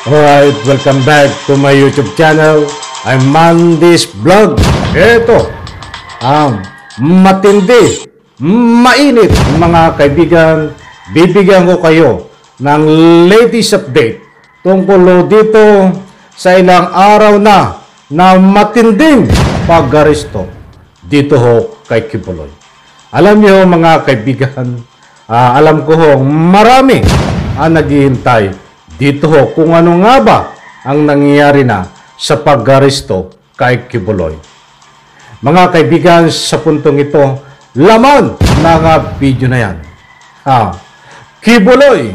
Alright, welcome back to my YouTube channel. I'm Mandy's Vlog. Ito ang matindi, mainit mga kaibigan. Bibigyan ko kayo ng latest update tungkol dito sa ilang araw na matinding pag-aresto dito ho kay Kibuloy. Alam niyo mga kaibigan, alam ko ho marami ang naghihintay dito ho kung ano nga ba ang nangyayari na sa pag-aresto kay Kibuloy. Mga kaibigan, sa puntong ito, laman ng video na yan. Kibuloy,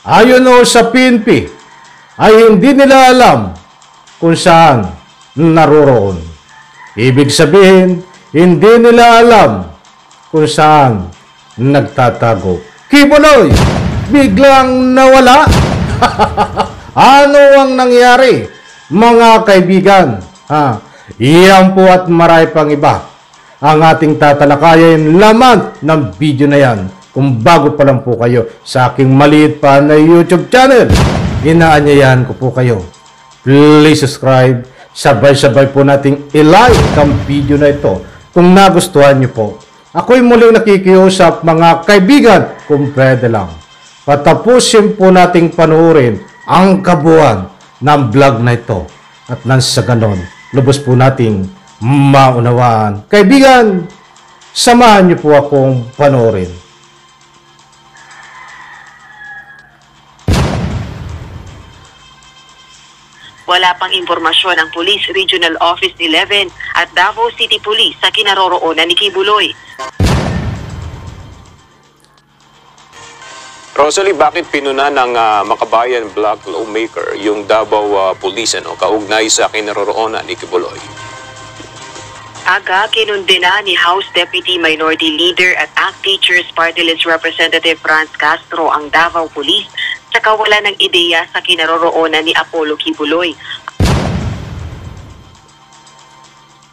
ayon ho sa PNP, ay hindi nila alam kung saan naroroon. Ibig sabihin, hindi nila alam kung saan nagtatago. Kibuloy, biglang nawala. Ano ang nangyari, mga kaibigan? Iyan po at marami pang iba ang ating tatalakayin laman ng video na yan. Kung bago pa lang po kayo sa aking maliit pa na YouTube channel, inaanyayahan ko po kayo, please subscribe. Sabay-sabay po nating i-like ang video na ito kung nagustuhan nyo po. Ako'y muling nakikiusap mga kaibigan, kung pwede lang, patapusin po nating panuorin ang kabuuan ng vlog na ito. At nang sa ganon, lubos po nating maunawaan. Kaibigan, samahan niyo po akong panuorin. Wala pang impormasyon ang Police Regional Office 11 at Davao City Police sa kinaroroonan ni Kibuloy. Rosalie, bakit pinuna ng Makabayan Black Lawmaker yung Davao Police kaugnay sa kinaroroonan ni Kibuloy? Aga, kinundina ni House Deputy Minority Leader at ACT Teachers Party List Representative Franz Castro ang Davao Police sa kawalan ng ideya sa kinaroroonan ni Apollo Kibuloy.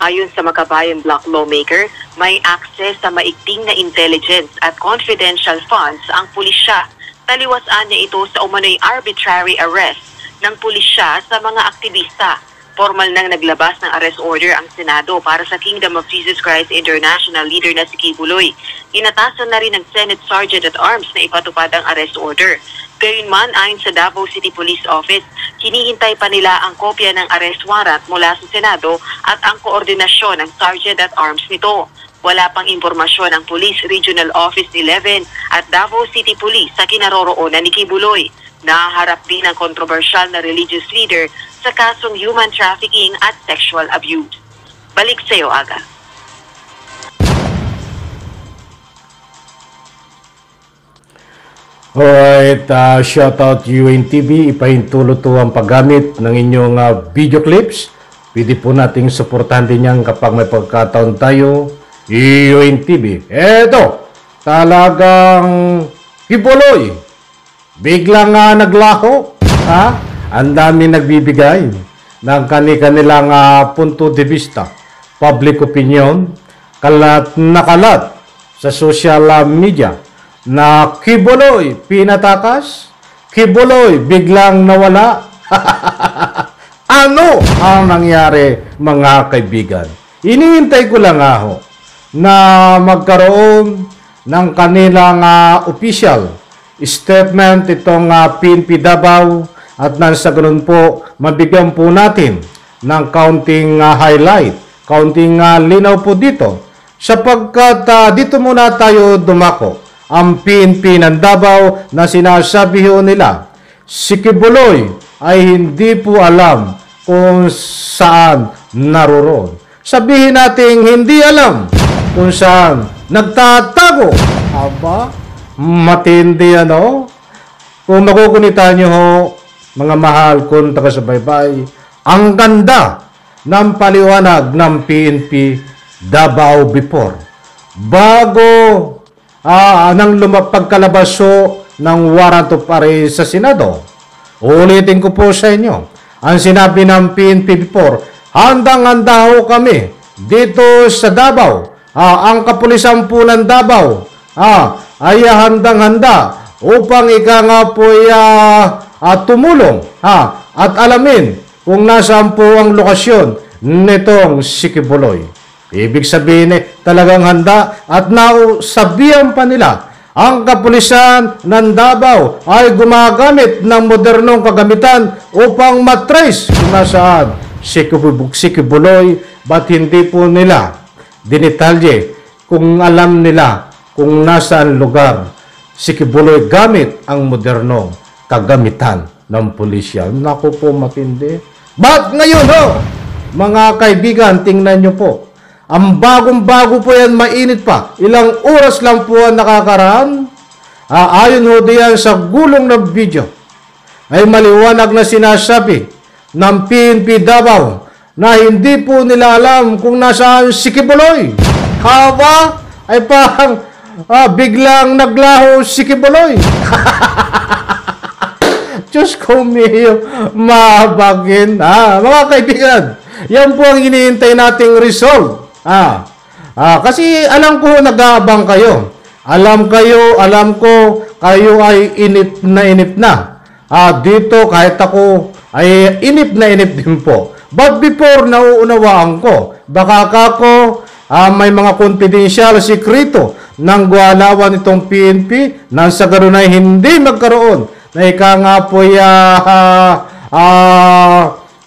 Ayon sa Makabayan Black Lawmaker, may access sa maigting na intelligence at confidential funds ang pulisya. Taliwasan niya ito sa umano'y arbitrary arrest ng pulisya sa mga aktivista. Formal nang naglabas ng arrest order ang Senado para sa Kingdom of Jesus Christ International leader na si Kibuloy. Inatasan na rin ng Senate Sergeant at Arms na ipatupad ang arrest order. Gayunman, ayon sa Davao City Police Office, hinihintay pa nila ang kopya ng arrest warrant mula sa Senado at ang koordinasyon ng Sergeant at Arms nito. Wala pang impormasyon ang Police Regional Office 11 at Davao City Police sa kinaroroonan ni Kibuloy. Nahaharap din ang kontrobersyal na religious leader sa kasong human trafficking at sexual abuse. Balik sa iyo, Aga. Alright, shoutout UNTV. Ipahintulot to ang paggamit ng inyong video clips. Pwede po nating suportahan din yan kapag may pagkataon tayo. UNTV. Eto, talagang Kibuloy. Biglang naglaho. Ang dami nagbibigay ng kanilang punto de vista. Public opinion. Kalat na kalat sa social media na Kibuloy pinatakas. Kibuloy biglang nawala. Ano ang nangyari mga kaibigan? Iniintay ko lang na magkaroon ng kanilang official statement itong PNP Davao at nang sa ganun po mabigyan po natin ng kaunting highlight, kaunting linaw po dito sapagkat dito muna tayo dumako. Ang PNP ng Davao na sinasabi ho nila, si Kibuloy ay hindi po alam kung saan naroroon. Sabihin natin hindi alam kung saan nagtatago. Aba, matindi Kung makukunita nyo ho, mga mahal kong taga-subaybay, ang ganda ng paliwanag ng PNP Davao before. Bago nang pagkalabaso ng warrant of arrest sa Senado. Ulitin ko po sa inyo, ang sinabi ng PNP before, handang-handa ho kami dito sa Davao. Ang kapulisan po ng Davao ay handang-handa upang ika nga po tumulong at alamin kung nasaan po ang lokasyon nitong si Kibuloy. Ibig sabihin talagang handa at nausabihan pa nila ang kapulisan ng Davao ay gumagamit ng modernong kagamitan upang matrace kung nasaan si Kibuloy, ba't hindi po nila dinitalye kung alam nila kung nasaan lugar si Kibuloy gamit ang modernong kagamitan ng pulisya. Naku po, matindi. Ba't ngayon mga kaibigan, tingnan nyo po. Ang bagong-bago po yan, mainit pa. Ilang oras lang po ang nakakaraan. Ayon ho diyan sa gulong ng video, ay maliwanag na sinasabi ng PNP Davao na hindi po nila alam kung nasaan si Kibuloy. Haba ay parang biglang naglaho si Kibuloy. Diyos ko miyo, mabagin. Mga kaibigan, yan po ang iniintay nating result. Kasi alam ko nag-aabang kayo. Alam ko, kayo ay inip na. Dito kahit ako ay inip din po. But before, nauunawaan ko, baka kako may mga confidential sikreto ng gwalawan itong PNP nang sa ganoon ay hindi magkaroon na ika nga po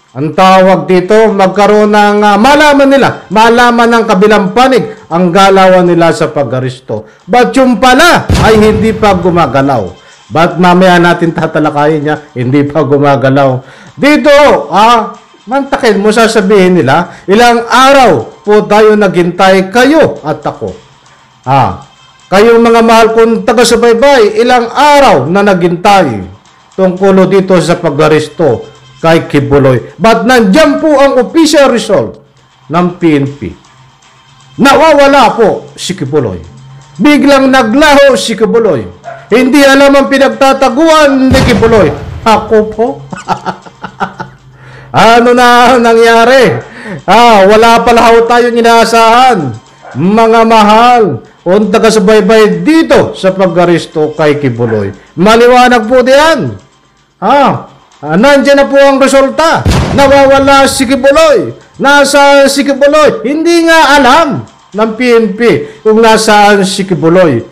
ang tawag dito, magkaroon ng malaman ng kabilang panig ang galawan nila sa pag-aristo. But yung pala ay hindi pa gumagalaw. But mamaya natin tatalakayin niya, hindi pa gumagalaw. Dito, mantakin mo, sasabihin nila, ilang araw po tayo naghintay, kayo at ako. Kayong mga mahal kong taga-subaybay, ilang araw na naghintay tungkol dito sa pag-aristo kay Kibuloy. But nandyan po ang official result ng PNP. Nawawala po si Kibuloy. Biglang naglaho si Kibuloy. Hindi alam ang pinagtataguan ni Kibuloy. Ako po. Ano na nangyari? Wala pala ho tayong inaasahan. Mga mahal, kung taga-subaybay dito sa pag-aristo kay Kibuloy. Maliwanag po diyan. Nandiyan na po ang resulta. Nawawala si Kibuloy. Nasa si Kibuloy. Hindi nga alam ng PNP kung nasaan si Kibuloy.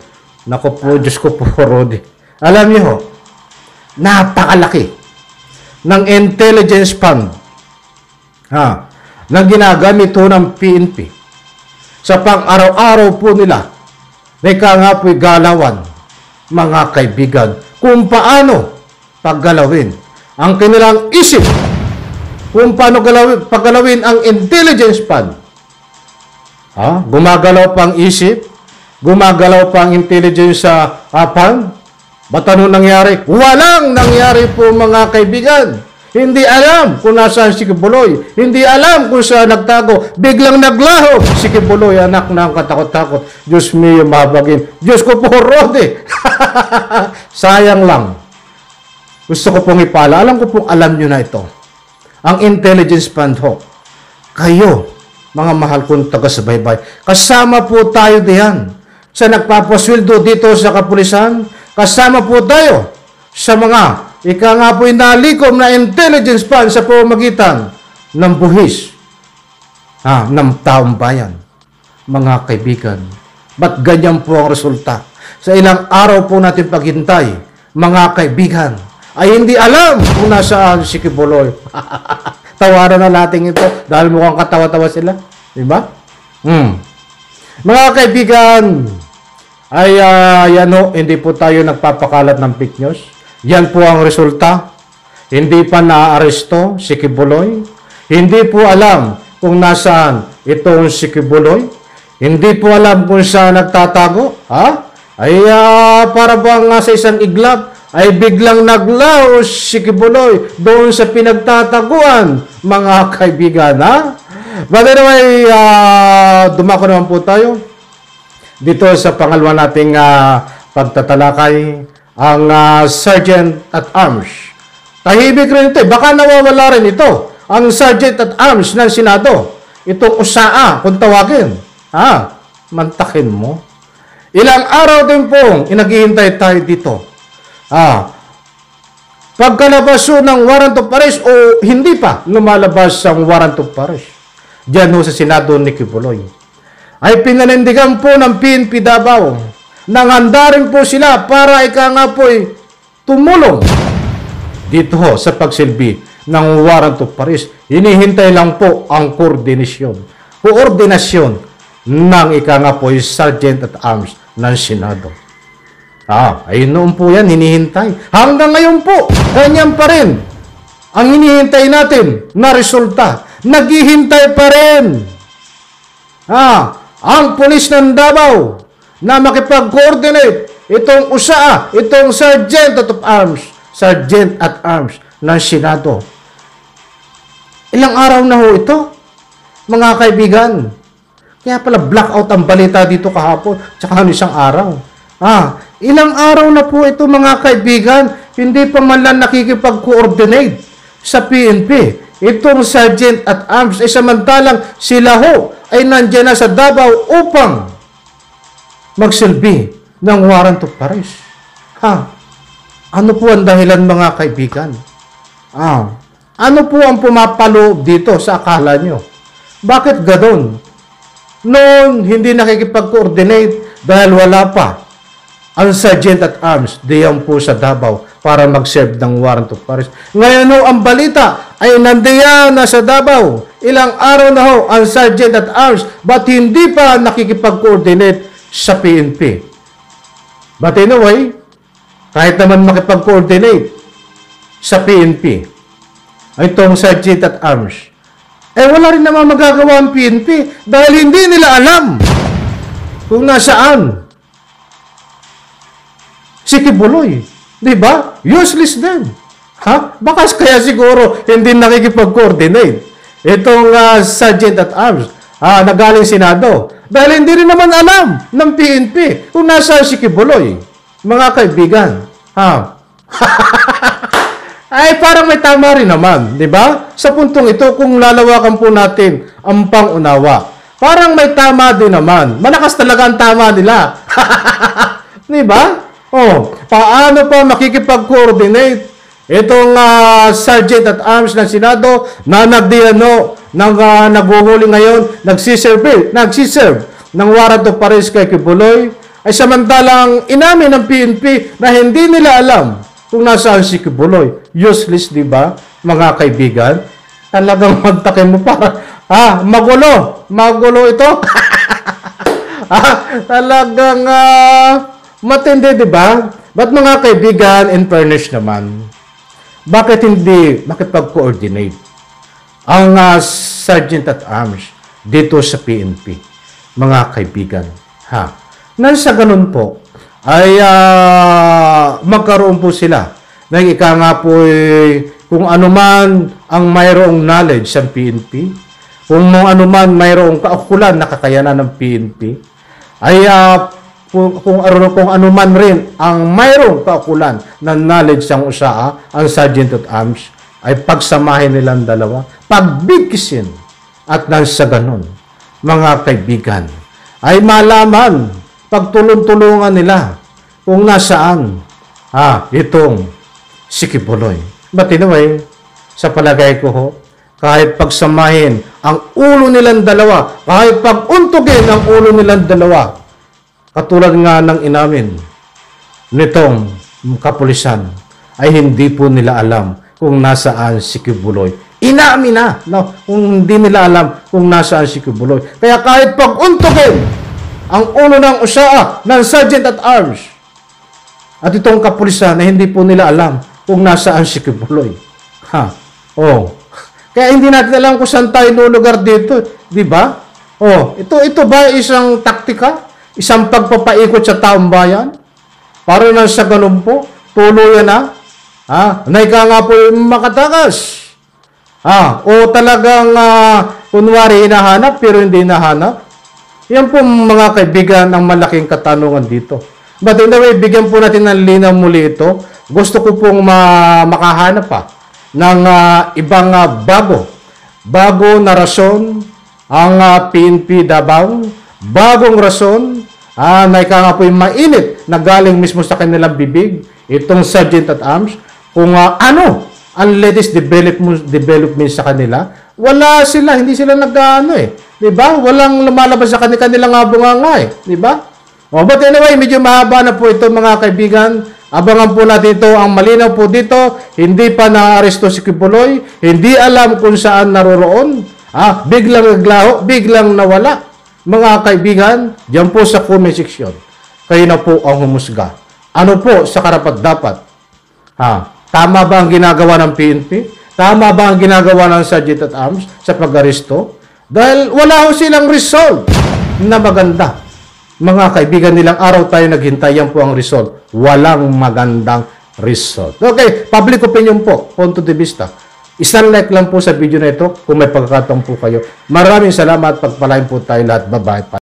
Naku po, Diyos ko po, Rodi. Alam niyo, napakalaki ng intelligence fund na ginagamit ho ng PNP sa pang-araw-araw po nila. Ika nga po'y galawan, mga kaibigan, kung paano paggalawin ang kanilang isip, kung paano paggalawin ang intelligence fund. Gumagalaw pang isip, gumagalaw pang intelligence sa fund. Ba't ano nangyari? Walang nangyari po, mga kaibigan. Hindi alam kung nasaan si Kibuloy. Hindi alam kung saan nagtago. Biglang naglaho si Kibuloy, anak ng katakot-takot. Diyos mio, mabagin. Diyos ko po, Rode. Sayang lang. Gusto ko pong ipala. Alam ko pong alam nyo na ito. Ang intelligence fund ho. Kayo, mga mahal kong taga-subaybay, kasama po tayo diyan sa nagpapasweldo dito sa kapulisan. Kasama po tayo sa mga ika nga po'y nalikom na intelligence fund sa pamamagitan ng buhis ng taong bayan. Mga kaibigan, ba't ganyan po ang resulta? Sa ilang araw po natin paghintay, mga kaibigan, ay hindi alam kung nasaan si Kibuloy. Tawaran na natin ito dahil mukhang katawa-tawa sila. Diba? Mga kaibigan, ay hindi po tayo nagpapakalat ng fake news. Yan po ang resulta. Hindi pa naaaresto si Kibuloy. Hindi po alam kung nasaan itong si Kibuloy. Hindi po alam kung saan nagtatago. Para bang sa isang iglap ay biglang naglaho si Kibuloy doon sa pinagtataguan, mga kaibigan. But anyway, dumako naman po tayo dito sa pangalawa nating pagtatalakay, ang Sergeant at Arms. Tahimik rin ito. Baka nawawala rin ito. Ang Sergeant at Arms ng Senado. Itong USAA, kung tawagin. Mantakin mo. Ilang araw din pong inaghihintay tayo dito. Pagkalabas ho ng warrant of arrest o hindi pa lumalabas ang warrant of arrest, diyan ho sa Senado ni Kibuloy, ay pinanindigan po ng PNP Davao nang handa rin po sila para nga po'y tumulong dito ho sa pagsilbi ng warrant of arrest. Hinihintay lang po ang koordinasyon ng nga po'y Sergeant at Arms ng Senado. Ayun noon po yan, hinihintay. Hanggang ngayon po, ganyan pa rin ang hinihintay natin na resulta. Naghihintay pa rin. Ang pulis ng Davao na makipag-coordinate itong USAA, itong Sergeant at Arms ng Senado. Ilang araw na ho ito, mga kaibigan. Kaya pala blackout ang balita dito kahapon, tsaka isang araw. Ilang araw na po ito, mga kaibigan, hindi pa man lang nakikipag-coordinate sa PNP. Itong Sergeant at Arms, samantalang sila ho ay nandiyan na sa Davao upang magsilbi ng warrant of arrest. Ano po ang dahilan, mga kaibigan? Ano po ang pumapaloob dito sa akala nyo? Bakit ganon? Noon, hindi nakikipag-coordinate dahil wala pa ang Sergeant at Arms diyan po sa Davao para mag-serve ng warrant of arrest. Ngayon ho, ang balita ay nandiyan na sa Davao. Ilang araw na ho ang Sergeant at Arms, but hindi pa nakikipag-coordinate sa PNP. But anyway, kahit naman makipag-coordinate sa PNP, itong Sergeant at Arms, wala rin naman magagawa ang PNP dahil hindi nila alam kung nasaan si Kibuloy. Diba? Useless din. Baka kaya siguro hindi nakikipag-coordinate itong Sergeant at Arms na galing Senado. Dahil hindi rin naman alam ng PNP kung nasaan si Kibuloy. Mga kaibigan. Ay parang may tama rin naman. Diba? Sa puntong ito, kung lalawakan po natin ang pangunawa, parang may tama din naman. Malakas talaga ang tama nila. Diba? Paano pa makikipag-coordinate itong Sergeant at Arms ng Senado na naghuhuli ngayon, nagsiserve ng warrant of arrest kay Kibuloy, ay samantalang inamin ng PNP na hindi nila alam kung nasaan si Kibuloy. Useless, di ba, mga kaibigan? Talagang magtakin mo para, magulo ito. Talagang, matindi, di ba? But mga kaibigan, in fairness naman, bakit hindi makipag-coordinate ang Sergeant at Arms dito sa PNP? Mga kaibigan, nang sa ganun po, ay magkaroon po sila ng kung anuman ang mayroong knowledge sa PNP, kung anuman mayroong kaukulan na kakayanan ng PNP, ay kung anuman rin ang mayroong kaukulan na knowledge ng USAA, ang Sergeant at Arms, ay pagsamahin nilang dalawa, pagbigkisin, at nang sa ganun, mga kaibigan, ay malaman, pagtulong-tulungan nila kung nasaan itong si Kibuloy. But anyway, sa palagay ko ho, kahit pagsamahin ang ulo nilang dalawa, kahit paguntugin ang ulo nilang dalawa, katulad nga ng inamin nitong kapulisan, ay hindi po nila alam kung nasaan si Kibuloy. Inamin na, kung hindi nila alam kung nasaan si Kibuloy. Kaya kahit paguntugin ang ulo ng USAA, ng Sergeant at Arms, at itong kapulisan na hindi po nila alam kung nasaan si Kibuloy. Kaya hindi natin alam kung saan tayo lulugar dito. Di ba? Ito ba isang taktika? Isang pagpapaikot sa taong bayan? Para na sa ganun po, tuluyan na? Naika nga po makatakas. O talagang kunwari hinahanap pero hindi nahanap? Yan po mga kaibigan ang malaking katanungan dito. But anyway, bigyan po natin ng linaw muli ito. Gusto ko pong makahanap pa ng ibang bago na rason ang PNP Davao. Bagong rason na ika nga po yung mainit na galing mismo sa kanilang bibig, itong Sergeant at Arms, kung ano ang latest development sa kanila, wala sila, hindi sila nag-ano eh. 'Di ba? Walang lumalabas sa kanilang bunganga eh, 'di ba? But anyway, medyo mahaba na po ito mga kaibigan. Abangan po natin ito. Ang malinaw po dito, hindi pa naaresto si Kibuloy, hindi alam kung saan naroroon. Biglang naglaho, biglang nawala. Mga kaibigan, diyan po sa comment section. Kayo na po ang humusga. Ano po sa karapat-dapat? Tama ba ang ginagawa ng PNP? Tama ba ang ginagawa ng Sergeant at Arms sa pag-aresto? Dahil wala ho silang result na maganda. Mga kaibigan, nilang araw tayo naghintay, yan po ang result. Walang magandang result. Okay, public opinion po, punto de vista. Isang like lang po sa video na ito kung may pagkakataon po kayo. Maraming salamat, pagpalain po tayo lahat. Bye-bye.